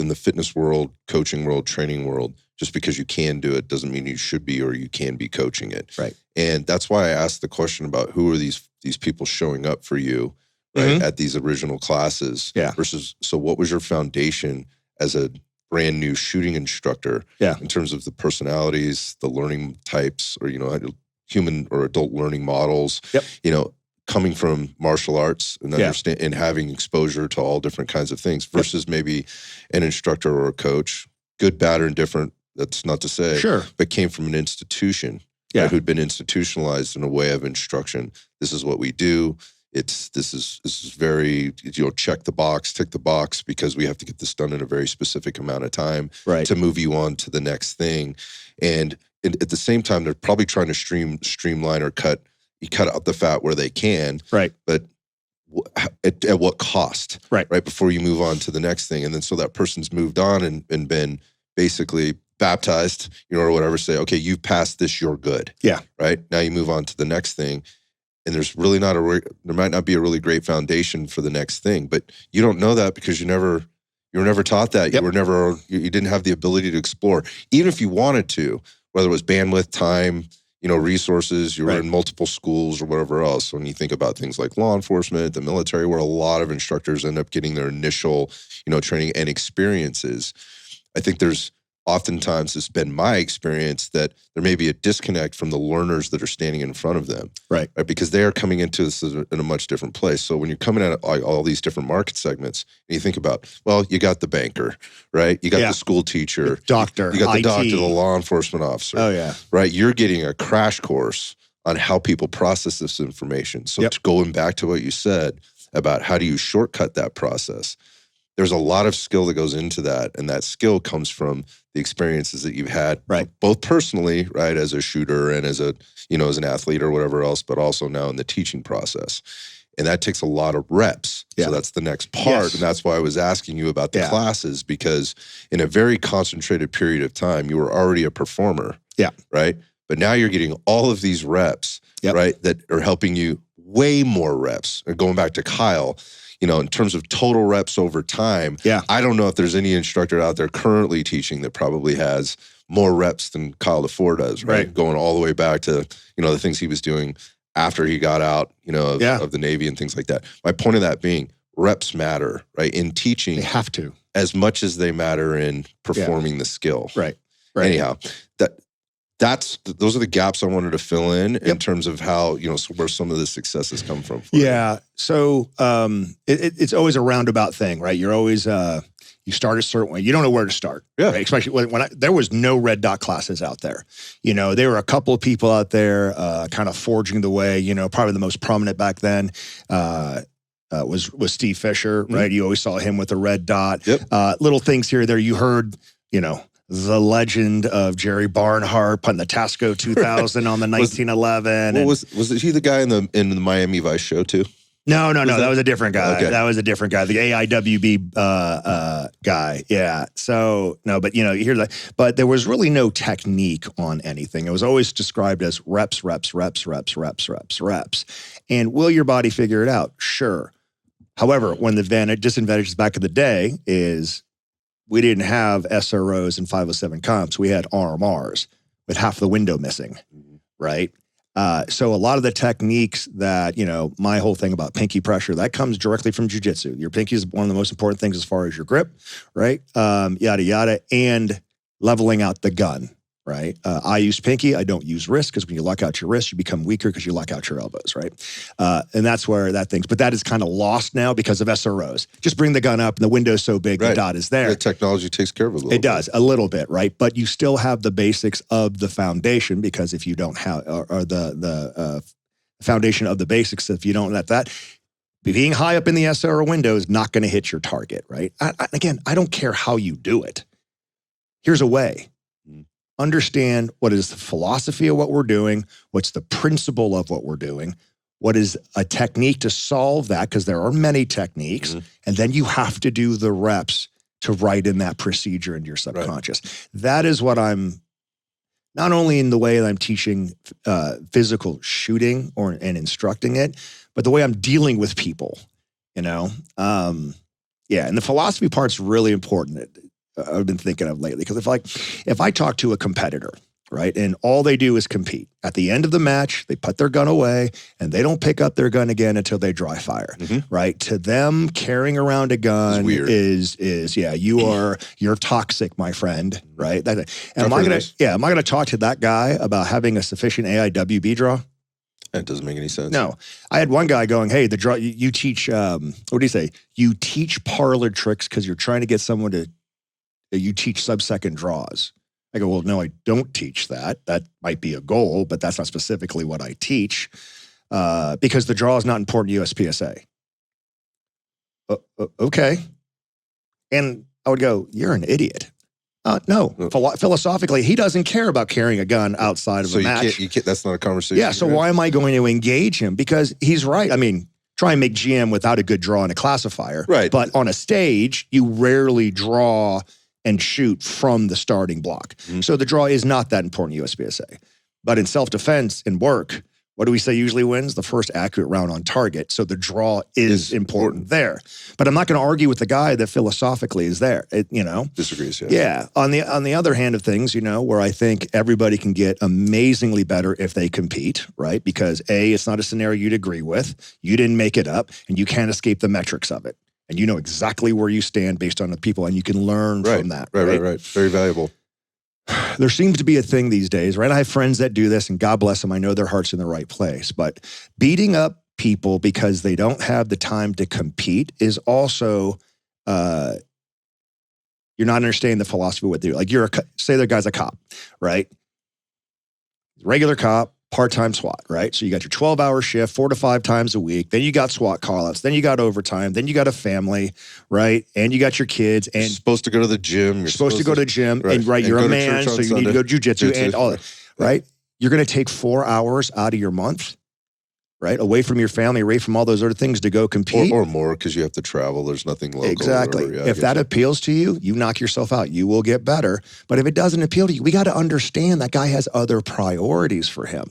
in the fitness world, coaching world, training world, just because you can do it doesn't mean you should be or you can be coaching it. Right. And that's why I asked the question about who are these people showing up for you, right, at these original classes versus, so what was your foundation as a brand new shooting instructor in terms of the personalities, the learning types, or, human or adult learning models, coming from martial arts and understand and having exposure to all different kinds of things versus maybe an instructor or a coach, good, bad, or indifferent. That's not to say, but came from an institution right, who'd been institutionalized in a way of instruction. This is what we do. This is very, check the box, tick the box, because we have to get this done in a very specific amount of time to move you on to the next thing. And at the same time, they're probably trying to streamline or cut out the fat where they can. Right. But at what cost? Right. Before you move on to the next thing. And then so that person's moved on and been basically baptized, or whatever, say, okay, you've passed this, you're good. Yeah. Right. Now you move on to the next thing. And there's really there might not be a really great foundation for the next thing, but you don't know that because you were never taught that. You didn't have the ability to explore, even if you wanted to, whether it was bandwidth, time, resources, you were in multiple schools or whatever else. When you think about things like law enforcement, the military, where a lot of instructors end up getting their initial, training and experiences, I think there's oftentimes, it's been my experience that there may be a disconnect from the learners that are standing in front of them. Right? Because they are coming into this in a much different place. So when you're coming at all these different market segments, and you think about, well, you got the banker, right? You got the school teacher, doctor, you got the IT. doctor, the law enforcement officer. Oh, yeah. Right? You're getting a crash course on how people process this information. So going back to what you said about how do you shortcut that process, there's a lot of skill that goes into that, and that skill comes from the experiences that you've had, both personally, right, as a shooter and as a, as an athlete or whatever else, but also now in the teaching process. And that takes a lot of reps. So that's the next part. And that's why I was asking you about the classes, because in a very concentrated period of time, you were already a performer. Yeah. Right. But now you're getting all of these reps, right, that are helping you way more reps. And going back to Kyle, in terms of total reps over time, I don't know if there's any instructor out there currently teaching that probably has more reps than Kyle DeFore does, right? Going all the way back to, the things he was doing after he got out, of the Navy and things like that. My point of that being, reps matter, right? In teaching. They have to. As much as they matter in performing the skill. Right. Anyhow, those are the gaps I wanted to fill in terms of how, where some of the successes come from. So it's always a roundabout thing, right? You're always, you start a certain way. You don't know where to start. Yeah. Right? Especially when there was no red dot classes out there. There were a couple of people out there kind of forging the way, probably the most prominent back then was Steve Fisher, right? You always saw him with a red dot. Little things here or there. You heard, the legend of Jerry Barnhart putting the Tasco 2000 on the 1911. Was he the guy in the Miami Vice show too? No. That was a different guy. Okay. That was a different guy. The AIWB guy. Yeah. So no, but you hear that. But there was really no technique on anything. It was always described as reps. And will your body figure it out? Sure. However, one of the disadvantages back in the day is we didn't have SROs and 507 comps. We had RMRs with half the window missing, right? So a lot of the techniques that, my whole thing about pinky pressure, that comes directly from jiu-jitsu. Your pinky is one of the most important things as far as your grip, right? Yada, yada, and leveling out the gun, right? I use pinky. I don't use wrist, because when you lock out your wrist, you become weaker because you lock out your elbows, right? And that's where that thing's, but that is kind of lost now because of SROs. Just bring the gun up and the window's so big, the dot is there. The technology takes care of it a little bit. It does, a little bit, right? But you still have the basics of the foundation, because if you don't have, or the foundation of the basics, if you don't let that, being high up in the SRO window is not going to hit your target, right? Again, I don't care how you do it. Here's a way. Understand what is the philosophy of what we're doing, what's the principle of what we're doing, what is a technique to solve that, because there are many techniques, and then you have to do the reps to write in that procedure into your subconscious. That is what I'm, not only in the way that I'm teaching physical shooting and instructing it, but the way I'm dealing with people, and the philosophy part's really important. I've been thinking of lately. Because if I talk to a competitor, right, and all they do is compete, at the end of the match, they put their gun away and they don't pick up their gun again until they dry fire, right? To them, carrying around a gun is you're toxic, my friend, right? Am I gonna talk to that guy about having a sufficient AIWB draw? That doesn't make any sense. No. I had one guy going, hey, the draw, you teach, what do you say? You teach parlor tricks because you're trying to get someone to, you teach sub-second draws. I go, well, no, I don't teach that. That might be a goal, but that's not specifically what I teach because the draw is not important to USPSA. Okay. And I would go, you're an idiot. No, philosophically, he doesn't care about carrying a gun outside of a match. You can't, that's not a conversation. Yeah, so why am I going to engage him? Because he's right. I mean, try and make GM without a good draw and a classifier. Right. But on a stage, you rarely draw and shoot from the starting block. So the draw is not that important to USPSA. But in self-defense and work, what do we say usually wins? The first accurate round on target. So the draw is important there. But I'm not going to argue with the guy that philosophically is there. Disagrees, yeah. Yeah. On the other hand of things, where I think everybody can get amazingly better if they compete, right? Because A, it's not a scenario you'd agree with. You didn't make it up, and you can't escape the metrics of it. And you know exactly where you stand based on the people, and you can learn from that. Right. Very valuable. There seems to be a thing these days, right? I have friends that do this, and God bless them. I know their heart's in the right place. But beating up people because they don't have the time to compete is also, you're not understanding the philosophy of what they do. Like say the guy's a cop, right? Regular cop, part-time SWAT, right? So you got your 12-hour shift, 4 to 5 times a week. Then you got SWAT call-outs. Then you got overtime. Then you got a family, right? And you got your kids. And you're supposed to go to the gym. You're supposed to go to the gym. Right. And you're a man, so you need to go jiu-jitsu and all that, right? You're going to take 4 hours out of your month, right? Away from your family, away from all those other things to go compete. Or more because you have to travel. There's nothing local. Exactly. If that appeals to you, you knock yourself out. You will get better. But if it doesn't appeal to you, we got to understand that guy has other priorities for him.